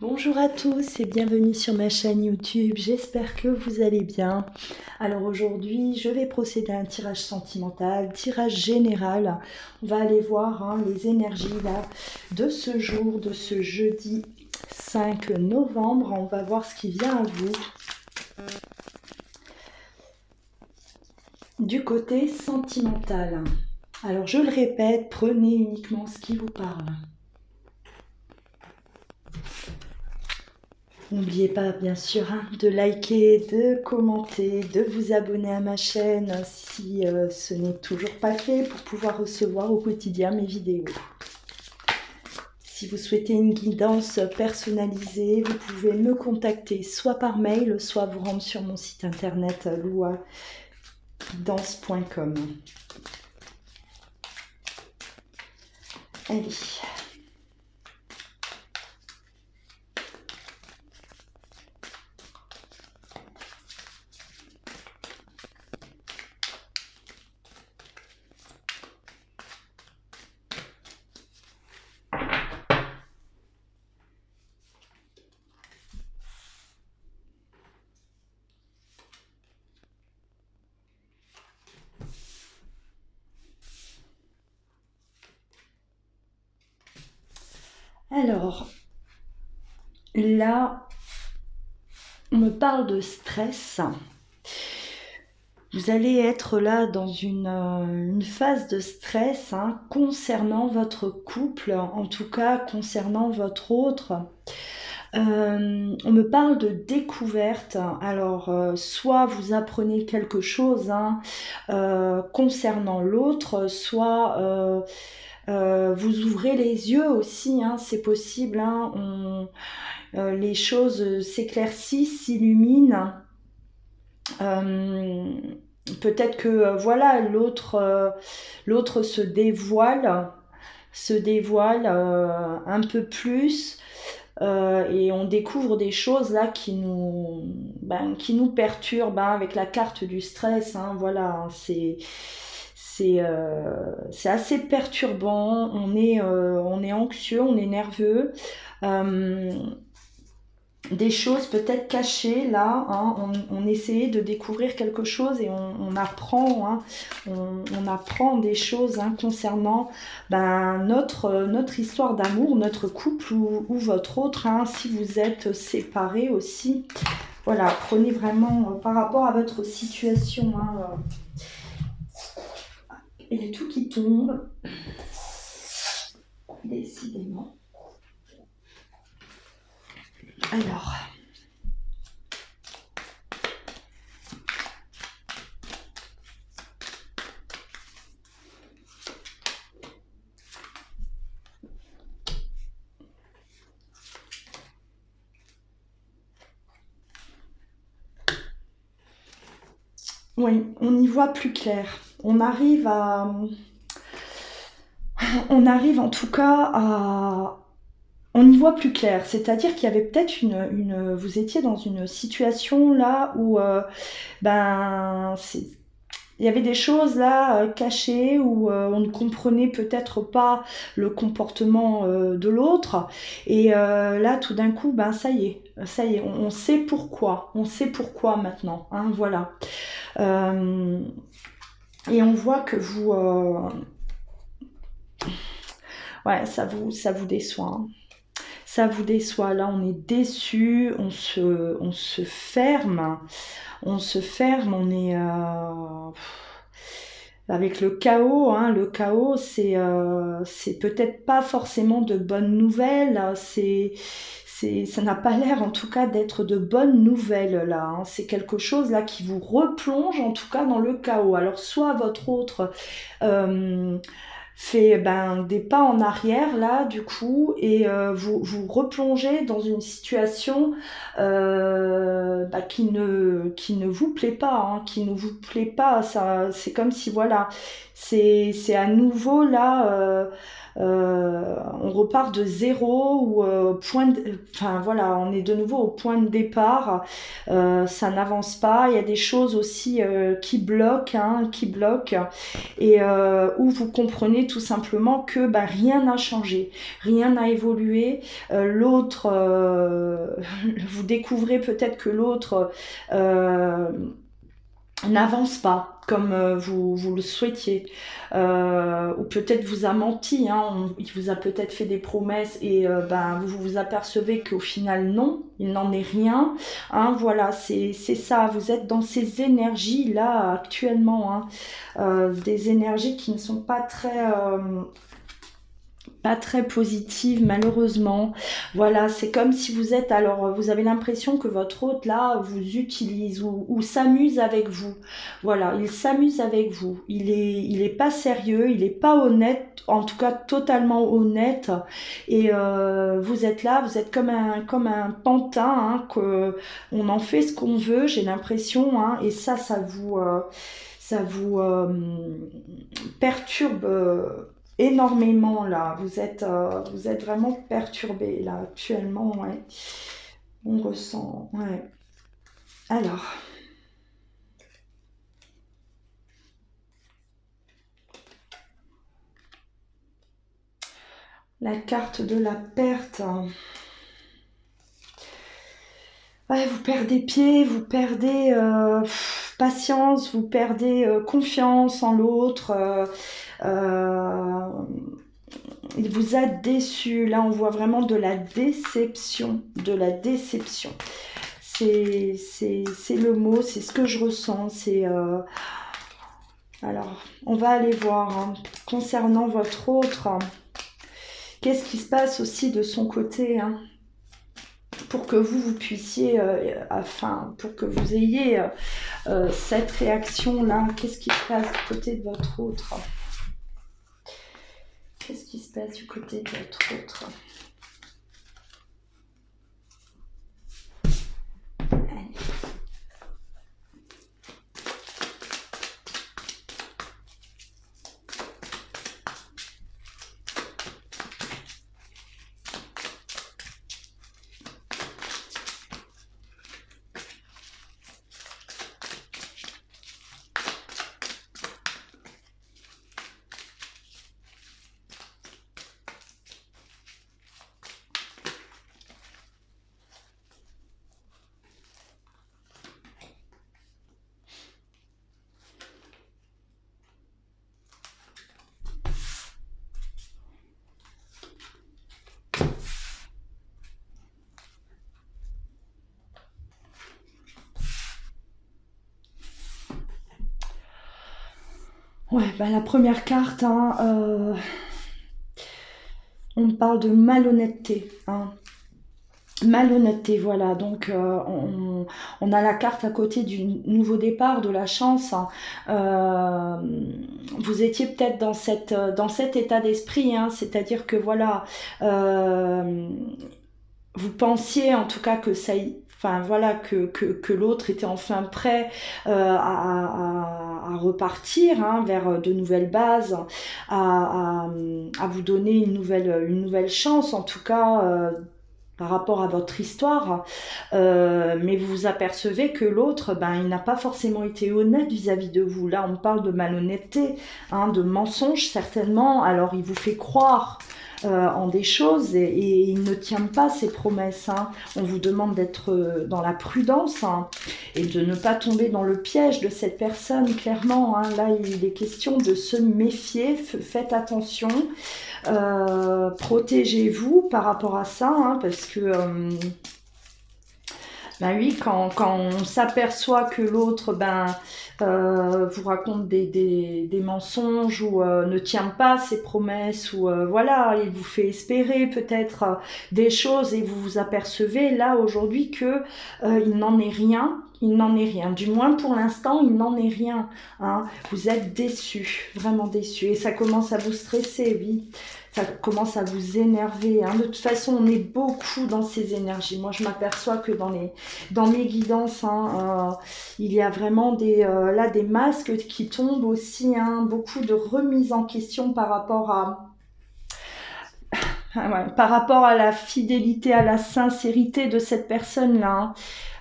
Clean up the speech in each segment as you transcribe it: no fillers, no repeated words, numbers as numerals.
Bonjour à tous et bienvenue sur ma chaîne YouTube, j'espère que vous allez bien. Alors aujourd'hui je vais procéder à un tirage sentimental, tirage général. On va aller voir les énergies là de ce jour, de ce jeudi 5 novembre. On va voir ce qui vient à vous. Du côté sentimental. Alors je le répète, prenez uniquement ce qui vous parle. N'oubliez pas bien sûr de liker, de commenter, de vous abonner à ma chaîne si ce n'est toujours pas fait pour pouvoir recevoir au quotidien mes vidéos. Si vous souhaitez une guidance personnalisée, vous pouvez me contacter soit par mail, soit vous rendre sur mon site internet louadanse.com. Allez. Alors, là, on me parle de stress. Vous allez être là dans une phase de stress concernant votre couple, en tout cas concernant votre autre. On me parle de découverte. Alors, soit vous apprenez quelque chose concernant l'autre, soit vous ouvrez les yeux aussi, c'est possible. Les choses s'éclaircissent, s'illuminent. Peut-être que voilà, l'autre se dévoile un peu plus. Et on découvre des choses là qui nous perturbent avec la carte du stress. Voilà, c'est assez perturbant. On est anxieux, on est nerveux. Des choses peut-être cachées là, on essayait de découvrir quelque chose et on apprend, on apprend des choses concernant notre histoire d'amour, notre couple ou votre autre, si vous êtes séparés aussi. Voilà, prenez vraiment par rapport à votre situation. Il y a tout qui tombe, décidément. Alors... Oui, on y voit plus clair. On arrive en tout cas on y voit plus clair. C'est-à-dire qu'il y avait peut-être vous étiez dans une situation là où, il y avait des choses là cachées où on ne comprenait peut-être pas le comportement de l'autre. Et là, tout d'un coup, ça y est, on sait pourquoi. On sait pourquoi maintenant. Voilà. Et on voit que vous... ouais, ça vous déçoit. Ça vous déçoit. Là, on est déçu, on se ferme. On se ferme, on est... avec le chaos, le chaos, c'est peut-être pas forcément de bonnes nouvelles. Ça n'a pas l'air en tout cas d'être de bonnes nouvelles là. C'est quelque chose là qui vous replonge en tout cas dans le chaos. Alors soit votre autre fait des pas en arrière là du coup et vous replongez dans une situation qui ne vous plaît pas, qui ne vous plaît pas. Ça, c'est comme si voilà, C'est à nouveau là, on repart de zéro ou enfin voilà, on est de nouveau au point de départ. Ça n'avance pas. Il y a des choses aussi qui bloquent, hein, et où vous comprenez tout simplement que bah, rien n'a changé, rien n'a évolué. L'autre, vous découvrez peut-être que l'autre n'avance pas comme vous le souhaitiez, ou peut-être vous a menti, hein, il vous a peut-être fait des promesses et ben, vous vous apercevez qu'au final non, il n'en est rien, hein, voilà, c'est ça, vous êtes dans ces énergies là actuellement, hein, des énergies qui ne sont pas très positive malheureusement. Voilà, c'est comme si vous êtes, alors vous avez l'impression que votre hôte là vous utilise ou s'amuse avec vous. Voilà, il s'amuse avec vous. Il est pas sérieux, il est pas honnête, en tout cas totalement honnête. Et vous êtes là, vous êtes comme un pantin, hein, que on en fait ce qu'on veut. J'ai l'impression, hein, et ça vous perturbe. Énormément là, vous êtes vraiment perturbé là actuellement, ouais. On ressent, ouais. Alors, la carte de la perte. Ouais, vous perdez pied, vous perdez patience, vous perdez confiance en l'autre. Euh, il vous a déçu. Là, on voit vraiment de la déception, de la déception. C'est le mot, c'est ce que je ressens. Alors, on va aller voir, hein, concernant votre autre. Qu'est-ce qui se passe aussi de son côté, hein, pour que vous puissiez, pour que vous ayez cette réaction-là. Qu'est-ce qui se passe du côté de votre autre? Qu'est-ce qui se passe du côté de votre autre? Allez. Ouais, bah la première carte, hein, on parle de malhonnêteté, hein. Malhonnêteté, voilà. Donc, on a la carte à côté du nouveau départ, de la chance, hein. Vous étiez peut-être dans cet état d'esprit, hein, c'est-à-dire que voilà, vous pensiez en tout cas que ça y enfin voilà que l'autre était enfin prêt à repartir, hein, vers de nouvelles bases, à vous donner une nouvelle chance en tout cas, par rapport à votre histoire, mais vous vous apercevez que l'autre, ben, il n'a pas forcément été honnête vis-à-vis de vous. Là, on parle de malhonnêteté, hein, de mensonge certainement. Alors, il vous fait croire en des choses et il ne tient pas ses promesses, hein. On vous demande d'être dans la prudence, hein, et de ne pas tomber dans le piège de cette personne, clairement, hein. Là, il est question de se méfier, faites attention. Protégez-vous par rapport à ça, hein, parce que ben oui, quand on s'aperçoit que l'autre vous raconte des mensonges ou ne tient pas ses promesses ou voilà, il vous fait espérer peut-être des choses et vous vous apercevez là aujourd'hui que il n'en est rien. Il n'en est rien. Du moins, pour l'instant, il n'en est rien, hein. Vous êtes déçu, vraiment déçu. Et ça commence à vous stresser, oui. ça commence à vous énerver. Hein. De toute façon, on est beaucoup dans ces énergies. Moi, je m'aperçois que dans mes guidances, hein, il y a vraiment là des masques qui tombent aussi. Hein, beaucoup de remises en question par rapport par rapport à la fidélité, à la sincérité de cette personne-là.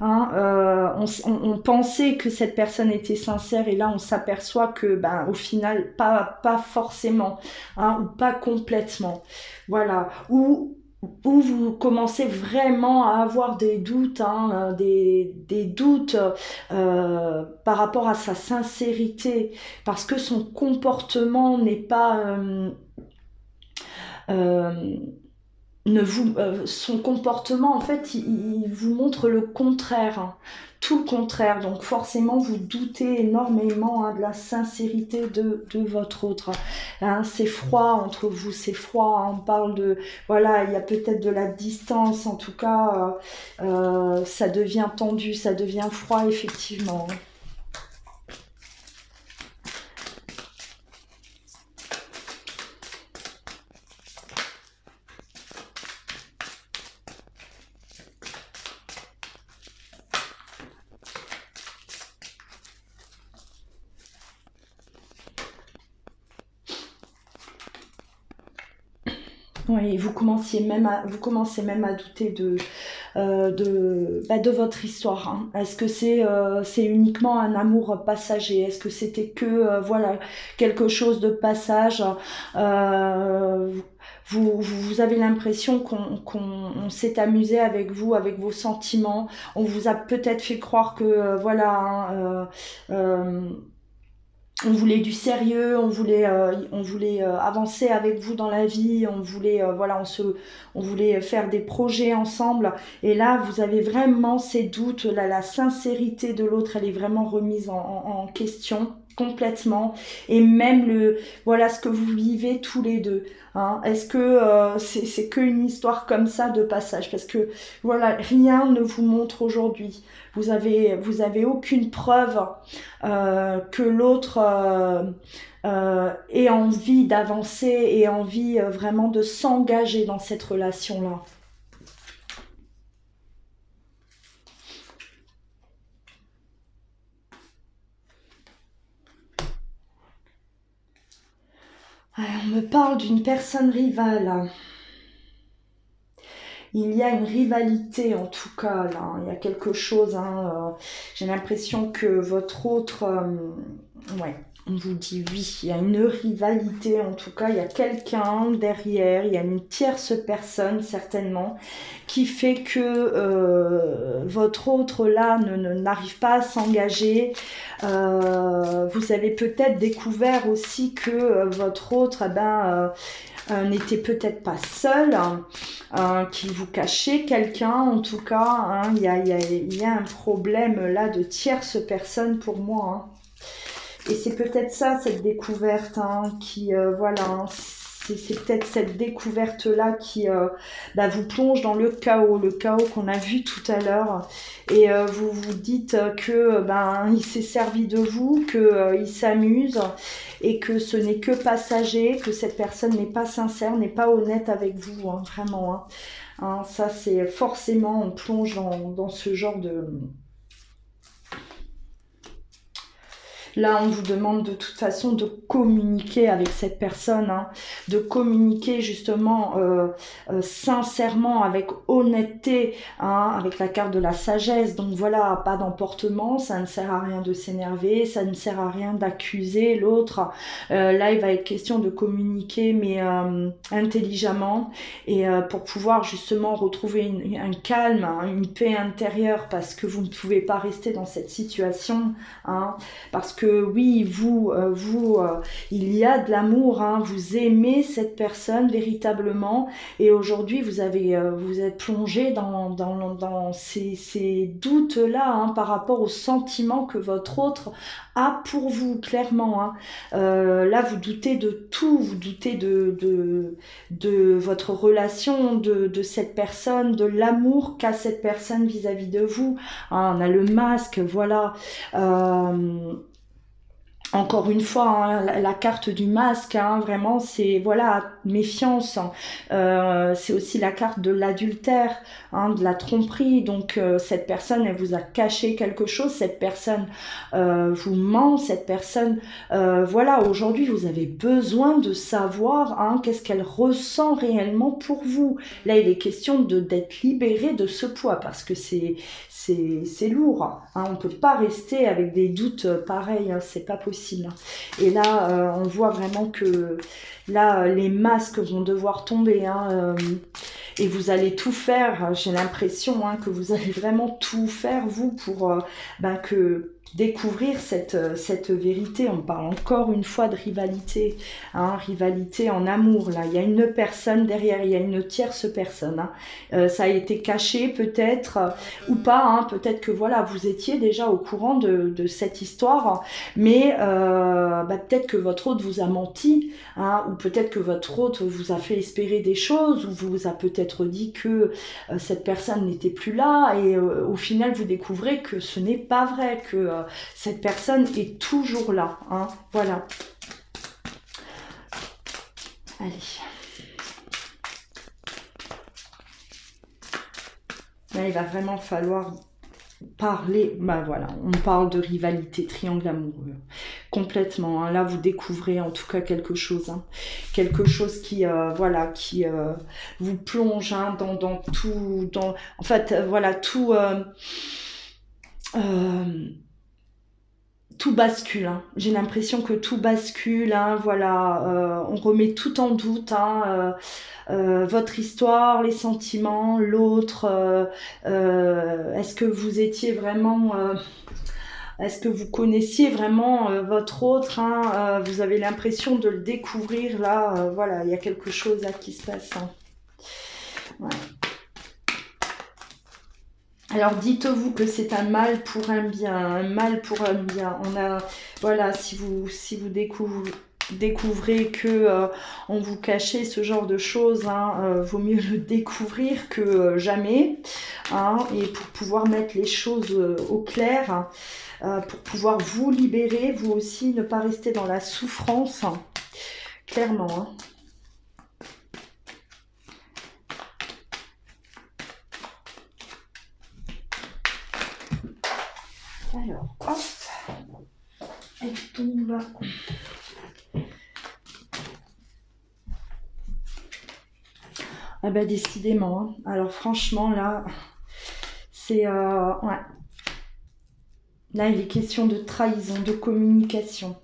Hein. On pensait que cette personne était sincère et là on s'aperçoit que au final pas forcément, hein, ou pas complètement. Voilà. Où vous commencez vraiment à avoir des doutes, hein, des doutes par rapport à sa sincérité, parce que son comportement n'est pas euh, son comportement, en fait, il vous montre le contraire, hein, tout le contraire. Donc forcément, vous doutez énormément, hein, de la sincérité de votre autre. Hein, c'est froid entre vous, c'est froid. Hein, on parle de, voilà, il y a peut-être de la distance. En tout cas, ça devient tendu, ça devient froid, effectivement. Oui, vous commencez même à douter de votre histoire. Hein. Est-ce que c'est uniquement un amour passager? Est-ce que c'était que voilà, quelque chose de passage? euh, vous avez l'impression qu'on s'est amusé avec vous, avec vos sentiments. On vous a peut-être fait croire que voilà. Hein, on voulait du sérieux, on voulait avancer avec vous dans la vie, on voulait, voilà, on voulait faire des projets ensemble. Et là, vous avez vraiment ces doutes, là, la sincérité de l'autre, elle est vraiment remise en question complètement. Et même voilà ce que vous vivez tous les deux. Hein. Est-ce que c'est que une histoire comme ça de passage? Parce que voilà, rien ne vous montre aujourd'hui. Vous avez aucune preuve que l'autre ait envie d'avancer et envie vraiment de s'engager dans cette relation-là. On me parle d'une personne rivale. Il y a une rivalité en tout cas là. Il y a quelque chose. Hein, j'ai l'impression que votre autre, ouais, on vous dit oui. Il y a une rivalité en tout cas. Il y a quelqu'un derrière. Il y a une tierce personne certainement qui fait que votre autre là n'arrive pas à s'engager. Vous avez peut-être découvert aussi que votre autre, n'était peut-être pas seul, qu'il vous cachait quelqu'un, en tout cas, hein, il y a un problème là de tierce personne pour moi. Hein. Et c'est peut-être ça, cette découverte, hein, qui, voilà, hein, c'est peut-être cette découverte-là qui vous plonge dans le chaos qu'on a vu tout à l'heure. Et vous vous dites que il s'est servi de vous, que il s'amuse et que ce n'est que passager, que cette personne n'est pas sincère, n'est pas honnête avec vous, hein, vraiment. Hein. Hein, ça, c'est forcément, on plonge dans ce genre de... Là, on vous demande de toute façon de communiquer avec cette personne, hein, de communiquer justement sincèrement, avec honnêteté, hein, avec la carte de la sagesse. Donc voilà, pas d'emportement, ça ne sert à rien de s'énerver, ça ne sert à rien d'accuser l'autre. Là, il va être question de communiquer, mais intelligemment, et pour pouvoir justement retrouver un calme, hein, une paix intérieure, parce que vous ne pouvez pas rester dans cette situation, hein, parce que oui, il y a de l'amour, hein, vous aimez cette personne véritablement, et aujourd'hui vous êtes plongé dans ces doutes-là, hein, par rapport aux sentiments que votre autre a pour vous, clairement. Hein. Là, vous doutez de tout, vous doutez de votre relation, de cette personne, de l'amour qu'a cette personne vis-à-vis de vous. Hein, on a le masque, voilà. Encore une fois, hein, la carte du masque, hein, vraiment, c'est, voilà, méfiance. C'est aussi la carte de l'adultère, hein, de la tromperie. Donc, cette personne, elle vous a caché quelque chose. Cette personne vous ment. Cette personne, voilà, aujourd'hui, vous avez besoin de savoir, hein, qu'est-ce qu'elle ressent réellement pour vous. Là, il est question d'être libéré de ce poids parce que c'est lourd, hein. On ne peut pas rester avec des doutes pareils, hein, c'est pas possible. Et là, on voit vraiment que là, les masques vont devoir tomber, hein, et vous allez tout faire. J'ai l'impression, hein, que vous allez vraiment tout faire, vous, pour découvrir cette vérité. On parle encore une fois de rivalité, hein, rivalité en amour. Là, il y a une personne derrière, il y a une tierce personne, hein. Ça a été caché peut-être, ou pas, hein, peut-être que voilà, vous étiez déjà au courant de cette histoire, mais peut-être que votre hôte vous a menti, hein, ou peut-être que votre hôte vous a fait espérer des choses, ou vous a peut-être dit que cette personne n'était plus là, et au final vous découvrez que ce n'est pas vrai, que cette personne est toujours là, hein, voilà. Allez. Là, il va vraiment falloir parler, voilà, on parle de rivalité, triangle amoureux, complètement, hein. Là vous découvrez en tout cas quelque chose, hein. Quelque chose qui, voilà, qui vous plonge, hein, dans tout, en fait, voilà, tout bascule, hein. J'ai l'impression que tout bascule, hein, voilà, on remet tout en doute, hein, votre histoire, les sentiments, l'autre, est-ce que vous étiez vraiment, est-ce que vous connaissiez vraiment votre autre, hein, vous avez l'impression de le découvrir là, voilà, il y a quelque chose là qui se passe, hein. Ouais. Alors dites-vous que c'est un mal pour un bien, un mal pour un bien. On a, voilà, si vous découvrez que on vous cachait ce genre de choses, hein, vaut mieux le découvrir que jamais, hein, et pour pouvoir mettre les choses au clair, pour pouvoir vous libérer, vous aussi, ne pas rester dans la souffrance, hein, clairement, hein. Alors, hop, elle tombe. Ah bah décidément, hein. Alors franchement là, c'est ouais. Là il est question de trahison, de communication.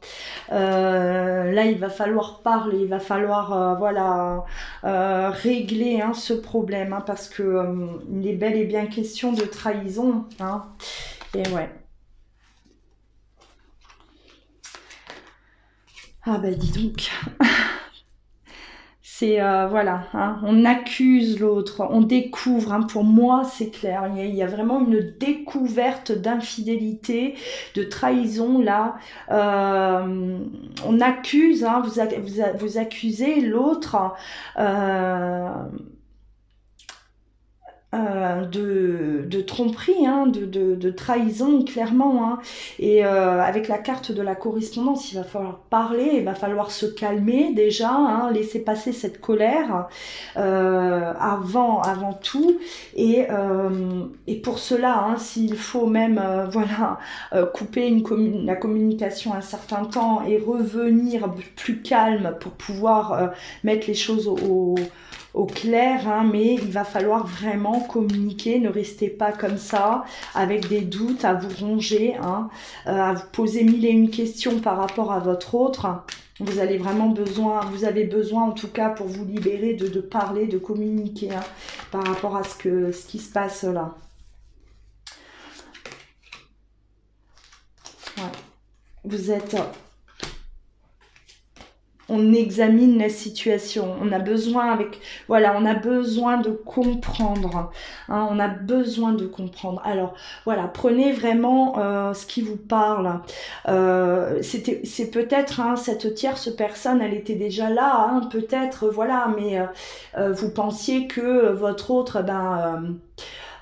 Là il va falloir parler, il va falloir voilà, régler, hein, ce problème, hein, parce que il est bel et bien question de trahison, hein. Et ouais. Ah bah dis donc. C'est, voilà, hein, on accuse l'autre, on découvre, hein, pour moi c'est clair, il y a vraiment une découverte d'infidélité, de trahison là, on accuse, hein, vous accusez l'autre, de tromperie, hein, de trahison, clairement, hein. Et avec la carte de la correspondance, il va falloir parler, il va falloir se calmer déjà, hein, laisser passer cette colère avant tout. Et pour cela, hein, s'il faut même voilà, couper la communication un certain temps et revenir plus calme pour pouvoir mettre les choses au clair, hein, mais il va falloir vraiment communiquer, ne restez pas comme ça, avec des doutes, à vous ronger, hein, à vous poser mille et une questions par rapport à votre autre. Vous avez besoin en tout cas pour vous libérer de parler, de communiquer, hein, par rapport à ce qui se passe là. Ouais. Vous êtes... On examine la situation, on a besoin on a besoin de comprendre, hein, on a besoin de comprendre. Alors voilà, prenez vraiment ce qui vous parle. C'est peut-être, hein, cette tierce personne, elle était déjà là, hein, peut-être, voilà, mais vous pensiez que votre autre,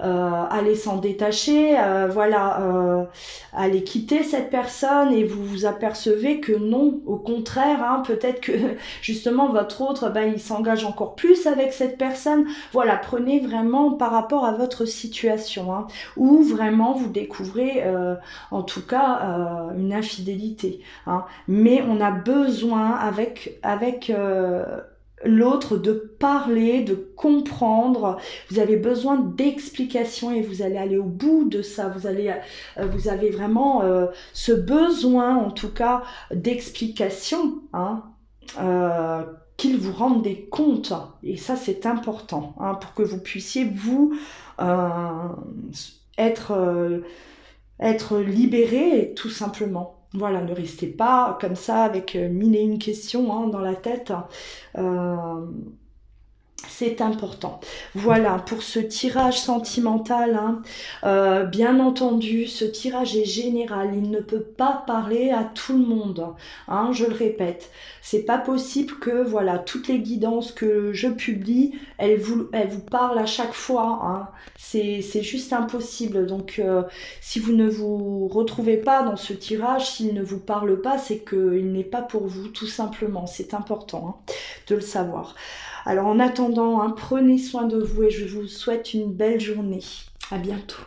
allez s'en détacher, voilà, allez quitter cette personne et vous vous apercevez que non, au contraire, hein, peut-être que justement votre autre, ben, il s'engage encore plus avec cette personne. Voilà, prenez vraiment par rapport à votre situation, hein, où vraiment vous découvrez en tout cas une infidélité, hein. Mais on a besoin avec l'autre de parler, de comprendre. Vous avez besoin d'explications et vous allez aller au bout de ça. Vous avez vraiment ce besoin, en tout cas, d'explications, hein, qu'ils vous rendent des comptes. Et ça, c'est important, hein, pour que vous puissiez, vous, être libéré, tout simplement. Voilà, ne restez pas comme ça avec mille et une questions, hein, dans la tête. Euh, c'est important. Voilà, pour ce tirage sentimental, hein, bien entendu, ce tirage est général. Il ne peut pas parler à tout le monde, hein, je le répète. C'est pas possible que, voilà, toutes les guidances que je publie, elles vous parlent à chaque fois, hein. C'est juste impossible. Donc, si vous ne vous retrouvez pas dans ce tirage, s'il ne vous parle pas, c'est qu'il n'est pas pour vous, tout simplement. C'est important, hein, de le savoir. Alors en attendant, hein, prenez soin de vous et je vous souhaite une belle journée. À bientôt.